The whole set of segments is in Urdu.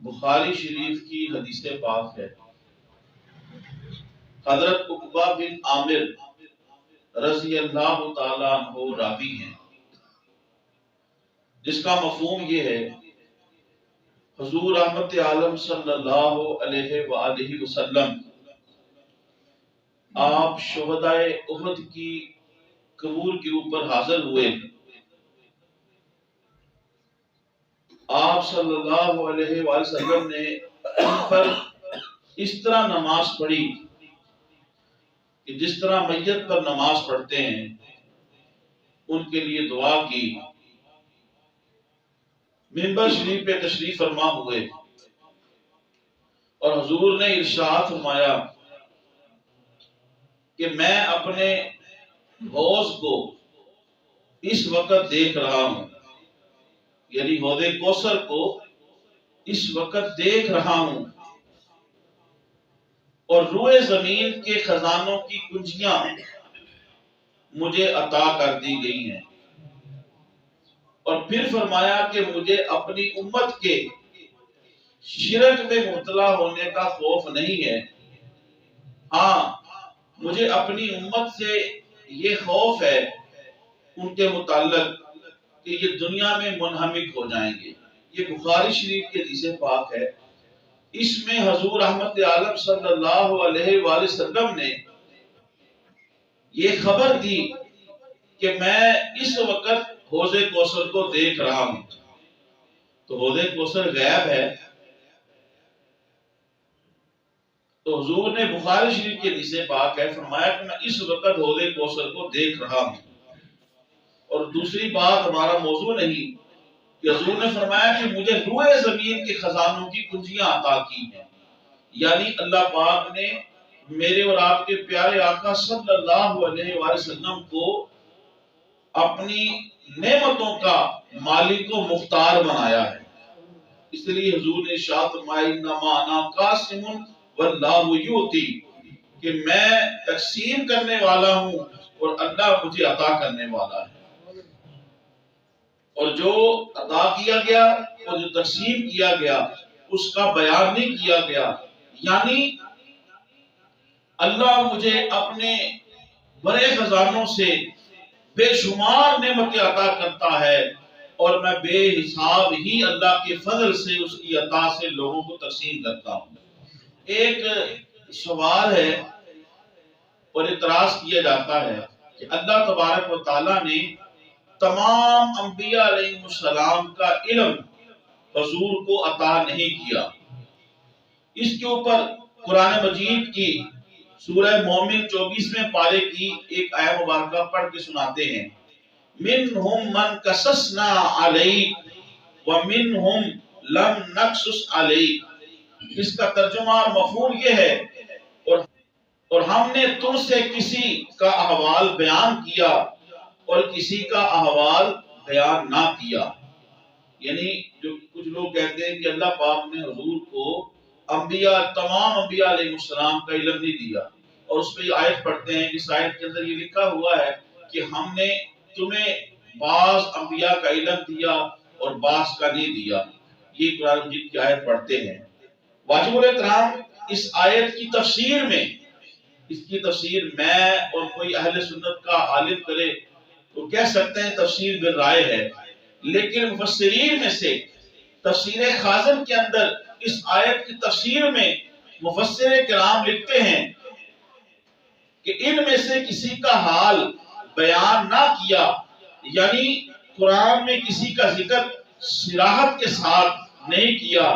بخاری شریف کی حدیث پاک ہے۔ حضرت عقبہ بن عامر رضی اللہ تعالیٰ عنہ راوی ہیں، جس کا مفہوم یہ ہے حضور رحمت عالم صلی اللہ علیہ وآلہ وسلم آپ شہدائے احد کی قبور کے اوپر حاضر ہوئے۔ آپ صلی اللہ علیہ وآلہ وسلم نے ان پر اس طرح نماز پڑھی کہ جس طرح میت پر نماز پڑھتے ہیں، ان کے لیے دعا کی، منبر شریف پہ تشریف فرما ہوئے اور حضور نے ارشاد فرمایا کہ میں اپنے حوض کو اس وقت دیکھ رہا ہوں، یعنی حوض کوثر کو اس وقت دیکھ رہا ہوں، اور روئے زمین کے خزانوں کی کنجیاں مجھے عطا کر دی گئی ہیں۔ اور پھر فرمایا کہ مجھے اپنی امت کے شرک میں مبتلا ہونے کا خوف نہیں ہے، ہاں مجھے اپنی امت سے یہ خوف ہے ان کے متعلق کہ یہ دنیا میں منہمک ہو جائیں گے۔ یہ بخاری شریف کی حدیث پاک ہے۔ اس میں حضور رحمت عالم صلی اللہ علیہ وآلہ وسلم نے یہ خبر دی کہ میں اس وقت حوض کوثر کو دیکھ رہا ہوں۔ تو حوض کوثر غیب ہے، تو حضور نے بخاری شریف کی حدیث پاک ہے فرمایا کہ میں اس وقت حوض کوثر کو دیکھ رہا ہوں۔ اور دوسری بات ہمارا موضوع نہیں کہ حضور نے فرمایا کہ مجھے روئے زمین کے خزانوں کی کنجیاں عطا کی ہیں، یعنی اللہ پاک نے میرے اور آپ کے پیارے آقا صلی اللہ علیہ وآلہ وسلم کو اپنی نعمتوں کا مالک و مختار بنایا ہے۔ اس لیے حضور نے ارشاد فرمایا انما انا قاسم واللہ یؤتی، کہ میں تقسیم کرنے والا ہوں اور اللہ مجھے عطا کرنے والا ہے۔ اور جو عطا کیا گیا اور جو تقسیم کیا گیا اس کا بیان نہیں کیا گیا، یعنی اللہ مجھے اپنے بڑے خزانوں سے بے شمار نعمتیں عطا کرتا ہے، اور میں بے حساب ہی اللہ کے فضل سے اس کی عطا سے لوگوں کو تقسیم کرتا ہوں۔ ایک سوال ہے اور اعتراض کیا جاتا ہے کہ اللہ تبارک و تعالیٰ نے تمام انبیاء علیہ السلام کا علم حضور کو عطا نہیں کیا۔ اس کے اوپر قرآن مجید کی سورہ مومن 24ویں پارے کی ایک آیت مبارکہ پڑھ کے سناتے ہیں، منہم من قصصنا علیک ومنہم لم نقصص علیک۔ اس کا ترجمہ اور مفہوم یہ ہے اور ہم نے تم سے کسی کا احوال بیان کیا اور کسی کا احوال بیان نہ کیا۔ یعنی جو کچھ لوگ کہتے ہیں کہ اللہ پاک نے حضور کو تمام انبیاء علیہ السلام کا علم نہیں دیا، اور اس پہ یہ آیت پڑھتے ہیں، اس آیت کے اندر یہ لکھا ہوا ہے کہ ہم نے تمہیں بعض انبیاء کا علم دیا اور بعض کا نہیں دیا۔ یہ قرآن مجید کی آیت پڑھتے ہیں۔ واجب الاحترام اس آیت کی تفسیر میں، اس کی تفسیر میں اور کوئی اہل سنت کا عالم کرے تو کہہ سکتے ہیں تفسیر بالرائے ہے، لیکن مفسرین میں سے تفسیر خازن کے اندر اس آیت کی تفسیر میں مفسر کرام لکھتے ہیں کہ ان میں سے کسی کا حال بیان نہ کیا، یعنی قرآن میں کسی کا ذکر صراحت کے ساتھ نہیں کیا،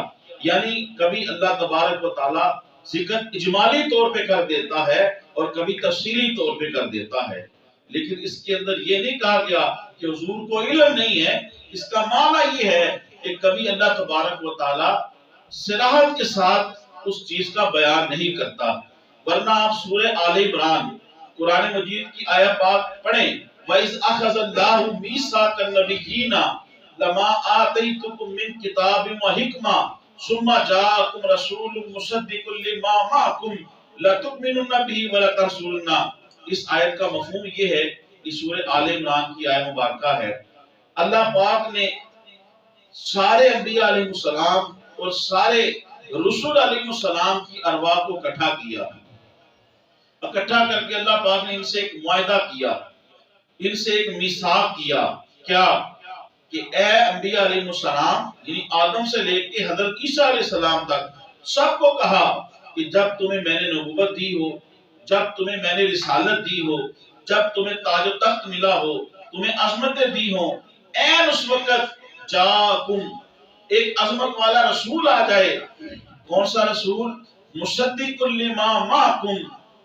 یعنی کبھی اللہ تبارک و تعالی ذکر اجمالی طور پہ کر دیتا ہے اور کبھی تفصیلی طور پہ کر دیتا ہے، لیکن اس کے اندر یہ نہیں کہا گیا کہ حضور کو علم نہیں ہے۔ اس کا معنی یہ ہے کہ کبھی اللہ تبارک و تعالی صراحت کے ساتھ اس چیز کا بیان نہیں کرتا، ورنہ آپ سورہ آل عمران قرآن مجید کی آیت پاک پڑھیں، وَإِذْ أَخَذَ اللَّهُ مِيثَاقَ النَّبِيِّينَ لَمَا آتَيْتُكُم مِّن كِتَابٍ وَحِكْمَةٍ ثُمَّ جَاءَكُمْ رَسُولٌ مُصَدِّقٌ لِّمَا مَعَكُمْ لَتُؤْمِنُنَّ بِهِ وَلَتَنصُرُنَّهُ۔ اس آیت کا مفہوم یہ ہے کہ سورہ آل عمران کی آیت مبارکہ ہے۔ اللہ پاک نے سارے انبیاء علیہ السلام اور سارے رسول علیہ السلام کی ارواح کو اکٹھا کیا، اکٹھا کر کے اللہ پاک نے ان سے ایک معاہدہ کیا، ان سے ایک میثاق کیا، کیا کہ اے انبیاء علیہ السلام، یعنی آدم سے لے کے حضرت عیسیٰ علیہ السلام تک سب کو کہا کہ جب تمہیں میں نے نبوت دی ہو، جب تمہیں میں نے رسالت دی ہو، جب تمہیں تاج و تخت ملا ہو، تمہیں عظمتیں دی ہوں، این اس وقت جاکم ایک عظمت والا رسول آ جائے۔ کون سا رسول؟ مصدق لما معکم،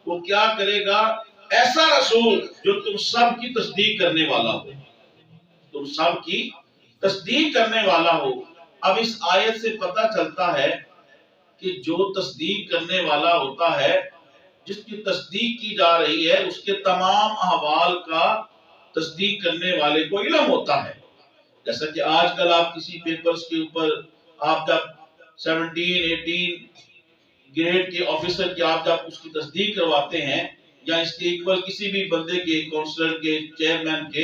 وہ کیا کرے گا؟ ایسا رسول جو تم سب کی تصدیق کرنے والا ہو، تم سب کی تصدیق کرنے والا ہو۔ اب اس آیت سے پتہ چلتا ہے کہ جو تصدیق کرنے والا ہوتا ہے، جس کی تصدیق کی جا رہی ہے، اس کے تمام احوال کا تصدیق کرنے والے کو علم ہوتا ہے۔ جیسا کہ آج کل آپ کسی پیپرز کے اوپر آپ جب 17 18 گریڈ کے آفیسر کی آپ جب اس کی تصدیق کرواتے ہیں، یا اس کے ایکول کسی بھی بندے کے، کونسلر کے، چیئرمین کے،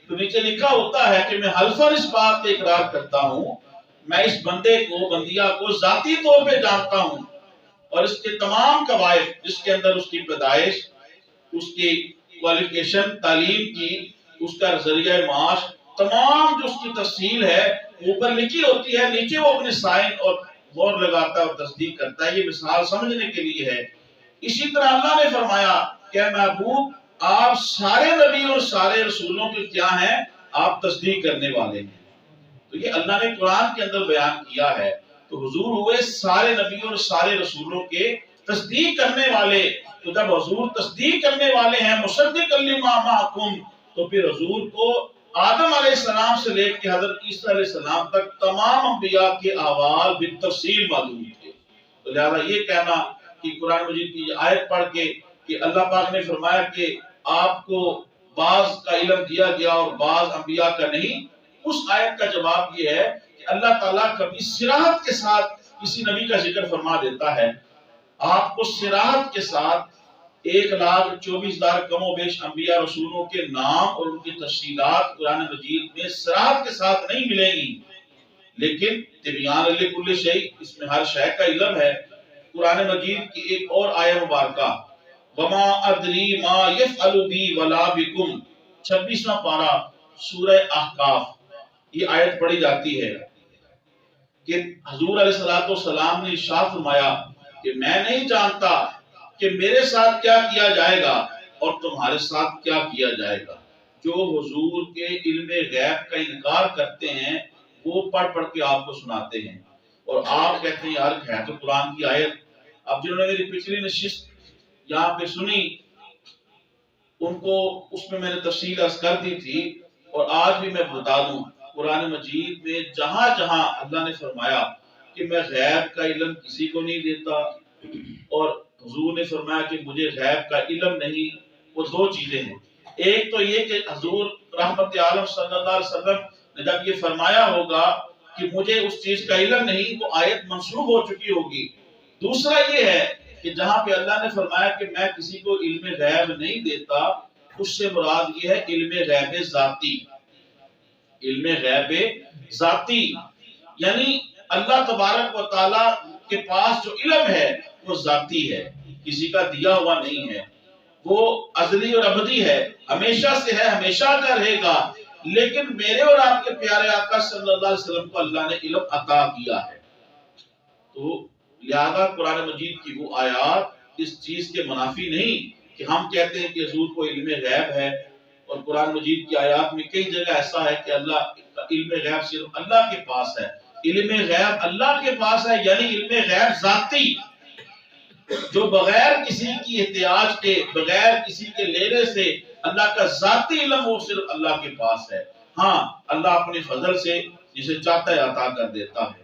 تو نیچے لکھا ہوتا ہے کہ میں حلفاً اس بات کا اقرار کرتا ہوں، میں اس بندے کو، بندیا کو ذاتی طور پہ جانتا ہوں، اور اس کے تمام قواعد، جس کے اندر اس کی پیدائش، اس کی کوالیفیکیشن تعلیم کی، اس کا ذریعہ معاش، تمام جو اس کی تفصیل ہے اوپر لکھی ہوتی ہے، نیچے وہ اپنے سائن اور مہر لگاتا ہے اور تصدیق کرتا ہے۔ یہ مثال سمجھنے کے لیے ہے۔ اسی طرح اللہ نے فرمایا کہ محبوب آپ سارے نبی اور سارے رسولوں کے کیا ہیں؟ آپ تصدیق کرنے والے ہیں۔ تو یہ اللہ نے قرآن کے اندر بیان کیا ہے۔ تو حضور ہوئے سارے نبیوں اور سارے رسولوں کے تصدیق کرنے والے۔ تو جب حضور تصدیق کرنے والے ہیں، مصدق لما معکم، تو پھر حضور کو آدم علیہ السلام سے لے کے حضرت عیسیٰ علیہ السلام تک تمام انبیاء کے احوال بالتفصیل معلوم تھے۔ تو لہذا یہ کہنا کہ قرآن مجید کی آیت پڑھ کے کہ اللہ پاک نے فرمایا کہ آپ کو بعض کا علم دیا گیا اور بعض انبیاء کا نہیں، اس آیت کا جواب یہ ہے کہ اللہ تعالیٰ کبھی صراحت کے ساتھ کسی نبی کا ذکر فرما دیتا ہے۔ آپ کو صراحت کے ساتھ 1,24,000 کم و بیش انبیاء رسولوں کے نام اور ان کی تفصیلات قرآن مجید میں صراحت کے ساتھ نہیں ملے گی، لیکن تبیان لکل شیء، اس میں ہر شے کا علم ہے۔ قرآن مجید کی ایک اور آیت مبارکہ وما ادری ما یفعل بی ولا بکم، 26واں پارہ سورہ احقاف، یہ آیت پڑھی جاتی ہے کہ حضور علیہ السلام نے ارشاد فرمایا کہ میں نہیں جانتا کہ میرے ساتھ کیا کیا جائے گا اور تمہارے ساتھ کیا کیا جائے گا۔ جو حضور کے علم غیب کا انکار کرتے ہیں وہ پڑھ پڑھ کے آپ کو سناتے ہیں، اور آپ کہتے ہیں یار ہے تو قرآن کی آیت۔ اب جنہوں نے میری پچھلی نشست یہاں پہ سنی، ان کو اس میں نے تفصیل عرض کر دی تھی، اور آج بھی میں بتا دوں، قرآن مجید میں جہاں جہاں اللہ نے فرمایا کہ میں غیب کا علم کسی کو نہیں دیتا، اور حضور نے فرمایا کہ مجھے غیب کا علم نہیں، وہ دو چیزیں ہیں۔ ایک تو یہ کہ حضور رحمت عالم صلی اللہ علیہ وسلم نے جب یہ فرمایا ہوگا کہ مجھے اس چیز کا علم نہیں، وہ آیت منسوخ ہو چکی ہوگی۔ دوسرا یہ ہے کہ جہاں پہ اللہ نے فرمایا کہ میں کسی کو علم غیب نہیں دیتا، اس سے مراد یہ ہے علم غیب ذاتی۔ علم غیب ذاتی یعنی اللہ تبارک و تعالی کے پاس جو علم ہے وہ ذاتی ہے، کسی کا دیا ہوا نہیں ہے، وہ ازلی اور ابدی ہے، ہمیشہ سے ہے، ہمیشہ کا رہے گا۔ لیکن میرے اور آپ کے پیارے آقا صلی اللہ علیہ وسلم کو اللہ نے علم عطا کیا ہے۔ تو لہذا قرآن مجید کی وہ آیات اس چیز کے منافی نہیں کہ ہم کہتے ہیں کہ حضور کو علم غیب ہے، اور قرآن مجید کی آیات میں کئی جگہ ایسا ہے کہ اللہ کا علم غیب صرف اللہ کے پاس ہے۔ علم غیب اللہ کے پاس ہے، یعنی علم غیب ذاتی، جو بغیر کسی کی احتیاج کے، بغیر کسی کے لینے سے اللہ کا ذاتی علم وہ صرف اللہ کے پاس ہے۔ ہاں اللہ اپنے فضل سے جسے چاہتا ہے عطا کر دیتا ہے۔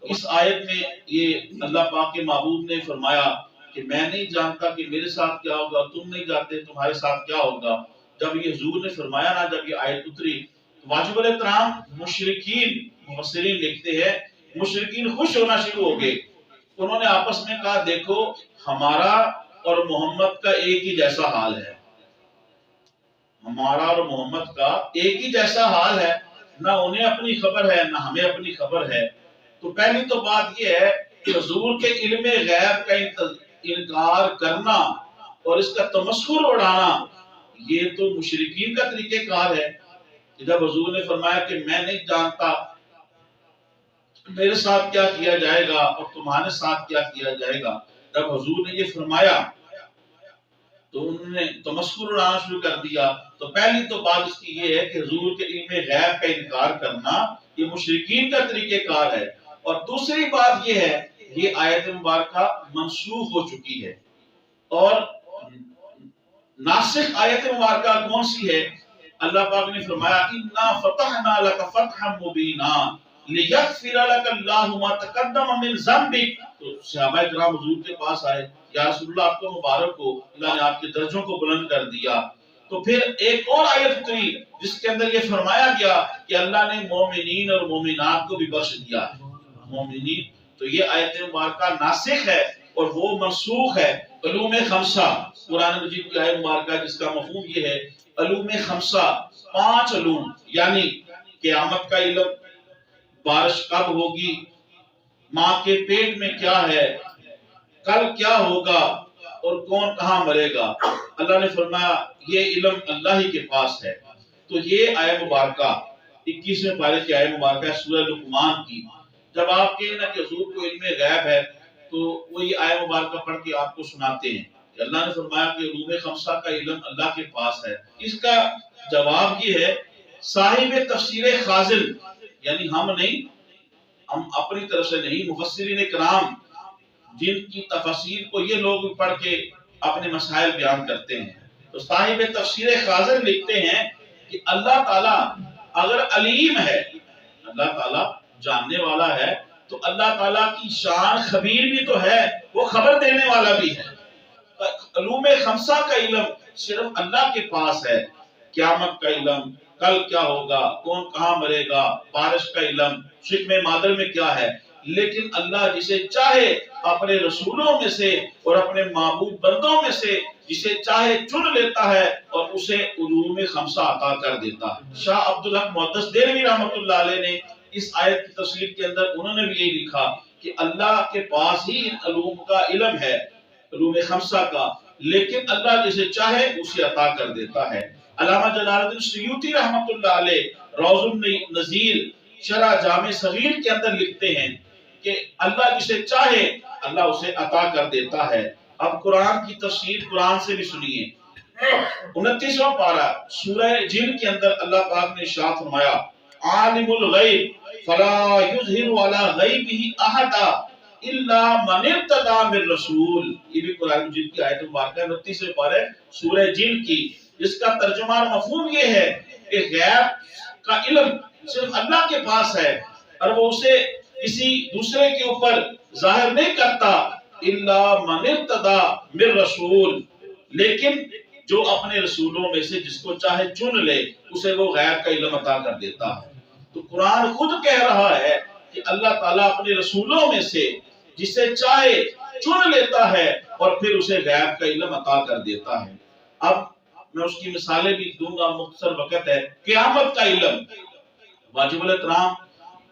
اس آیت میں یہ اللہ پاک کے محبوب نے فرمایا کہ میں نہیں جانتا کہ میرے ساتھ کیا ہوگا، تم نہیں جانتے تمہارے ساتھ کیا ہوگا۔ جب یہ حضور نے فرمایا نا، جب یہ آیت اتری، واجب الاحترام مشرکین، مفسرین لکھتے ہیں مشرکین خوش ہونا شروع ہو گئے۔ انہوں نے آپس میں کہا دیکھو ہمارا اور محمد کا ایک ہی جیسا حال ہے، ہمارا اور محمد کا ایک ہی جیسا حال ہے، نہ انہیں اپنی خبر ہے نہ ہمیں اپنی خبر ہے۔ تو پہلی تو بات یہ ہے کہ حضور کے علم غیب کا انکار کرنا اور اس کا تمسخر اڑانا یہ تو مشرکین کا طریقہ کار ہے. جب حضور نے فرمایا کہ میں نہیں جانتا میرے ساتھ کیا کیا جائے گا اور تمہارے ساتھ کیا کیا جائے گا، جب حضور نے یہ فرمایا تو انہوں نے تمسخر اڑانا شروع کر دیا. تو پہلی تو بات اس کی یہ ہے کہ حضور کے علم غیب کا انکار کرنا یہ مشرکین کا طریقہ کار ہے. اور دوسری بات یہ ہے یہ آیت مبارکہ منسوخ ہو چکی ہے. اور ناسخ آیت مبارکہ کون سی ہے؟ اللہ پاک نے فرمایا اِنَّا فَتَحْنَا لَكَ فَتْحًا مُبِينًا لِيَغْفِرَ لَكَ اللَّهُ مَا تَقَدَّمَ مِنْ ذَنبِكَ. تو صحابہ کرام حضور کے پاس آئے، یا رسول اللہ آپ کو مبارک ہو، اللہ نے آپ کے درجوں کو بلند کر دیا. تو پھر ایک اور آیت اتری جس کے اندر یہ فرمایا گیا کہ اللہ نے مومنین اور مومنات کو بھی بخش دیا. مومنین، تو یہ آیت مبارکہ ناسخ ہے اور وہ منسوخ ہے. علوم خمسہ، قرآن مجید کی آیت مبارکہ جس کا مفہوم یہ ہے علوم خمسہ، 5 علوم، یعنی قیامت کا علم، بارش کب ہوگی، ماں کے پیٹ میں کیا ہے، کل کیا ہوگا اور کون کہاں مرے گا، اللہ نے فرمایا یہ علم اللہ ہی کے پاس ہے. تو یہ آیت مبارکہ 21ویں پارے کی آیت مبارکہ سورہ لقمان کی. جب آپ کہیں نا کہ حضور کو علم غیب ہے تو وہ یہ آیت مبارکہ پڑھ کے آپ کو سناتے ہیں کہ اللہ نے فرمایا کہ علوم خمسہ کا علم اللہ کے پاس ہے. اس کا جواب یہ ہے صاحب تفسیر خازن، یعنی ہم نہیں، ہم اپنی طرف سے نہیں، مفسرین کرام جن کی تفسیر کو یہ لوگ پڑھ کے اپنے مسائل بیان کرتے ہیں. تو صاحب تفسیر خازن لکھتے ہیں کہ اللہ تعالیٰ اگر علیم ہے، اللہ تعالیٰ جاننے والا ہے، تو اللہ تعالیٰ کی شان خبیر بھی تو ہے، وہ خبر دینے والا بھی ہے. علوم خمسہ کا علم صرف اللہ کے پاس ہے. قیامت کا علم، کل کیا ہوگا، کون کہاں مرے گا، بارش کا علم، شکم مادر میں کیا ہے، لیکن اللہ جسے چاہے اپنے رسولوں میں سے اور اپنے معبود بندوں میں سے جسے چاہے چن لیتا ہے اور اسے علوم خمسہ عطا کر دیتا ہے. شاہ عبدالحق محدث دہلوی رحمۃ اللہ علیہ نے اس آیت کی تفسیر کے اندر انہوں نے بھی یہی لکھا کہ اللہ کے پاس ہی ان علوم کا علم ہے، علوم خمسہ کا، لیکن اللہ جسے چاہے اسے عطا کر دیتا ہے. علامہ جلال الدین سیوطی رحمۃ اللہ علیہ روض النظیر شرح جامع صغیر کے اندر لکھتے ہیں کہ اللہ جسے چاہے اللہ اسے عطا کر دیتا ہے. اب قرآن کی تفسیر قرآن سے بھی سنیے. 29واں پارہ سورہ جن کے اندر اللہ پاک نے ارشاد فرمایا عالم الغیب فلا یظہر علی غیبہ احدا الا من ارتضی من رسول. یہ بھی قرآن مجید کی آیت مبارکہ 29ویں پارہ سورہ جن کی، جس کا ترجمہ اور مفہوم یہ ہے کہ غیب کا علم صرف اللہ کے پاس ہے اور وہ اسے کسی دوسرے کے اوپر ظاہر نہیں کرتا الا من ارتضی من رسول، لیکن جو اپنے رسولوں میں سے جس کو چاہے چن لے اسے وہ غیب کا علم عطا کر دیتا ہے. تو قرآن خود کہہ رہا ہے کہ اللہ تعالیٰ اپنے رسولوں میں سے جسے چاہے چن لیتا ہے اور پھر اسے غیب کا علم عطا کر دیتا ہے. اب میں اس کی مثالیں بھی دوں گا، مختصر وقت ہے. قیامت کا علم، واجب الاحترام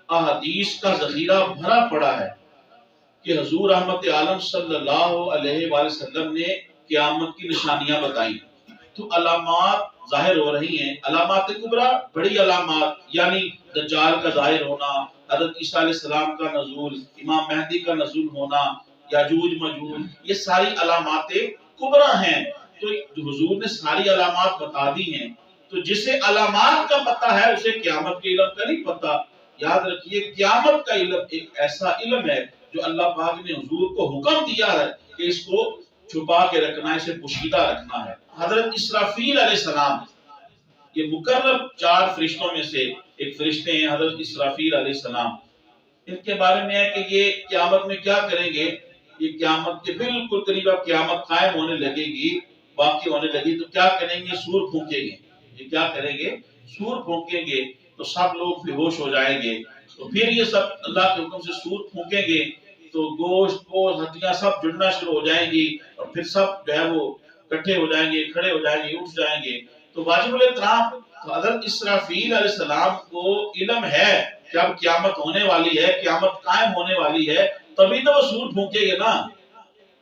احادیث کا ذخیرہ بھرا پڑا ہے کہ حضور رحمت عالم صلی اللہ علیہ وآلہ وسلم نے قیامت کی نشانیاں بتائیں. تو علامات ظاہر ہو رہی ہیں، علامات کبریٰ، بڑی علامات، یعنی دجال کا ظاہر ہونا، حضرت عیسیٰ علیہ السلام کا نزول، امام مہدی کا نزول ہونا، یاجوج ماجوج، یہ ساری علامات کبریٰ ہیں. تو حضور نے ساری علامات بتا دی ہیں. تو جسے علامات کا پتہ ہے اسے قیامت کے علم کا نہیں پتہ. یاد رکھیے قیامت کا علم ایک ایسا علم ہے جو اللہ پاک نے حضور کو حکم دیا ہے کہ اس کو چھپا کے رکھنا ہے، اسے پوشیدہ رکھنا ہے. حضرت اسرافیل علیہ السلام یہ مقرب 4 فرشتوں میں سے ایک فرشتے ہیں حضرت اسرافیل علیہ السلام. ان کے بارے میں ہے کہ یہ قیامت میں کیا کریں گے. یہ قیامت کے بالکل قریب اب قیامت قائم ہونے لگے گی، واقع ہونے لگی، تو کیا کریں گے، سور پھونکیں گے. یہ کیا کریں گے، سور پھونکیں گے تو سب لوگ بے ہوش ہو جائیں گے. تو پھر یہ سب اللہ کے حکم سے سور پھونکیں گے تو گوشت ہڈیاں سب جڑنا شروع ہو جائیں گی اور پھر سب جو ہے وہ اکٹھے ہو جائیں گے، کھڑے ہو جائیں گے، اٹھ جائیں گے. تو واجب الاحترام حضرت اسرافیل علیہ السلام کو علم ہے کہ اب قیامت ہونے والی ہے، قیامت قائم ہونے والی ہے، تبھی تو وہ سور پھونکے گے نا،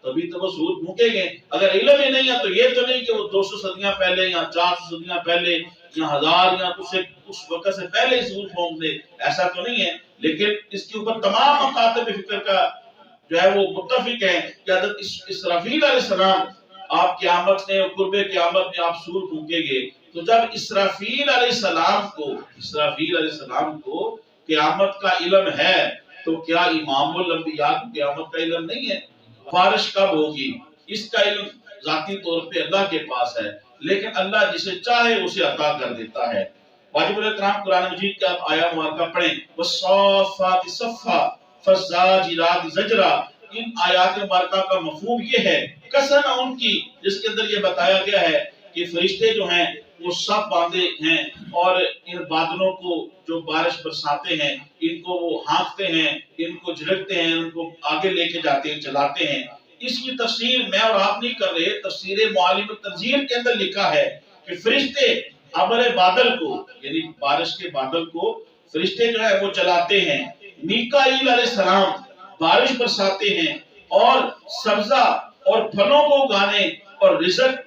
تبھی تو وہ سور پھونکیں گے۔ اگر علم ہی نہیں ہے تو یہ تو نہیں کہ وہ 200 صدیاں پہلے یا 400 صدیاں پہلے یا 1000 یا اس وقت سے پہلے ہی سور پھونک دے، ایسا تو نہیں ہے۔ لیکن اس کے اوپر تمام مکاتب فکر کا جو ہے وہ متفق ہیں کہ حضرت اسرافیل علیہ السلام آپ قیامت میں اور قرب قیامت میں آپ سور پھونکیں گے۔ تو جب اسرافیل علیہ السلام کو قیامت کا علم ہے تو کیا امام الانبیاء کو قیامت کا علم نہیں ہے؟ بارش کب ہوگی اس کا علم ذاتی طور پہ اللہ کے پاس ہے، لیکن اللہ جسے چاہے اسے عطا کر دیتا ہے۔ واجب الاحترام قرآن مجید کا آیا مبارکہ پڑھیں، والصافات صفا فالزاجرات زجرا۔ ان آیات مبارکہ کا مفہوم یہ ہے، قسم ان کی جس کے اندر یہ بتایا گیا ہے کہ فرشتے جو ہیں وہ سب باندھے ہیں اور ان بادلوں کو جو بارش برساتے ہیں ان کو وہ ہانکتے ہیں، ان کو جھڑکتے ہیں، ان کو آگے لے کے جاتے ہیں، چلاتے ہیں۔ اس کی تفسیر میں اور آپ نہیں کر رہے، تفسیر معالم التنزیل کے اندر لکھا ہے کہ فرشتے ابر بادل کو یعنی بارش کے بادل کو فرشتے جو ہے وہ چلاتے ہیں، میکائیل علیہ السلام بارش برساتے ہیں اور سبزہ اور پھلوں کو اگانے اور رزق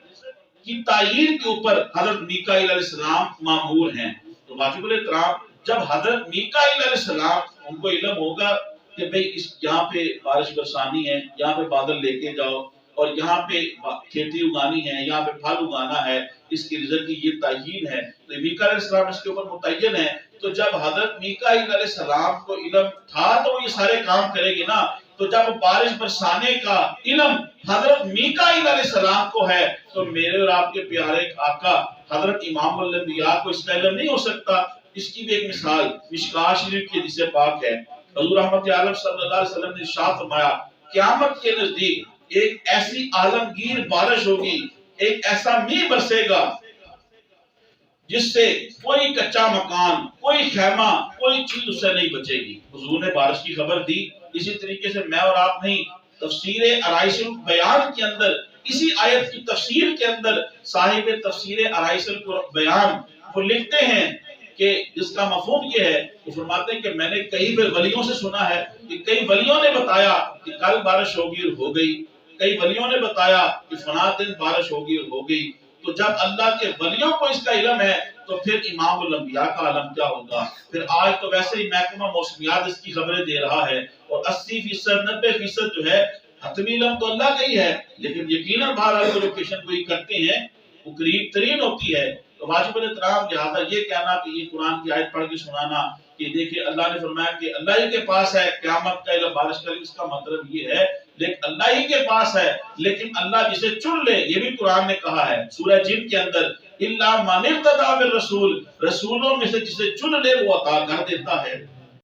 کی تعین کے اوپر حضرت میکائیل علیہ السلام مامور ہیں۔ تو واجب الاحترام جب حضرت میکائیل علیہ السلام ان کو علم ہوگا کہ بھئی یہاں پہ بارش برسانی ہے، یہاں پہ بادل لے کے جاؤ اور یہاں پہ کھیتی اگانی ہے، یہاں پہ پھل اگانا ہے، اس کی رزق کی یہ تعین ہے، تو میکائیل علیہ السلام اس کے اوپر متعین ہے۔ تو جب حضرت میکائیل علیہ السلام کو علم تھا تو وہ یہ سارے کام کرے گی نا۔ تو جب بارش برسانے کا علم حضرت میکائیل علیہ السلام کو ہے تو میرے اور آپ کے پیارے آقا حضرت امام الانبیاء کو اس کا علم نہیں ہو سکتا۔ اس کی بھی ایک مثال مشکوٰۃ شریف کی حدیث پاک ہے، حضور رحمت عالم صلی اللہ علیہ وسلم نے ارشاد فرمایا قیامت کے نزدیک ایک ایسی عالمگیر بارش ہوگی، ایک ایسا میہ برسے گا جس سے کوئی کچا مکان، کوئی خیمہ، کوئی چیز اس سے نہیں بچے گی۔ حضور نے بارش کی خبر دی، اسی طریقے سے میں اور آپ نہیں، تفسیر آرائش البیان کے اندر اسی آیت کی تفسیر کے اندر صاحب تفسیر آرائش البیان وہ لکھتے ہیں کہ جس کا مفہوم یہ ہے، وہ فرماتے ہیں کہ میں نے کئی ولیوں سے سنا ہے کہ کئی ولیوں نے بتایا کہ کل بارش ہوگی اور ہو گئی، کئی ولیوں نے بتایا کہ فلاں دن بارش ہوگی اور ہو گئی۔ تو جب اللہ کے ولیوں کو اس کا علم ہے تو پھر امام الانبیاء کا علم کیا ہوگا؟ پھر آج تو ویسے ہی محکمہ موسمیات اس کی خبریں دے رہا ہے اور 80% 90% جو ہے حتمی علم تو اللہ کا ہی ہے، لیکن یقیناً بہرحال جو لوکیشن کوئی کرتے ہیں وہ قریب ترین ہوتی ہے۔ تو واجب الاحترام لہٰذا یہ کہنا کہ یہ قرآن کی آیت پڑھ کے سنانا کہ دیکھیں اللہ نے فرمایا کہ اللہ ہی کے پاس ہے قیامت کا علم، بارش کا علم، اس کا مطلب یہ ہے لیکن اللہ ہی کے پاس ہے، لیکن اللہ جسے چن لے، یہ بھی قرآن نے کہا ہے سورہ جن کے اندر الا من ارتضی بالرسول، رسولوں میں سے جسے چن لے وہ عطا کر دیتا ہے۔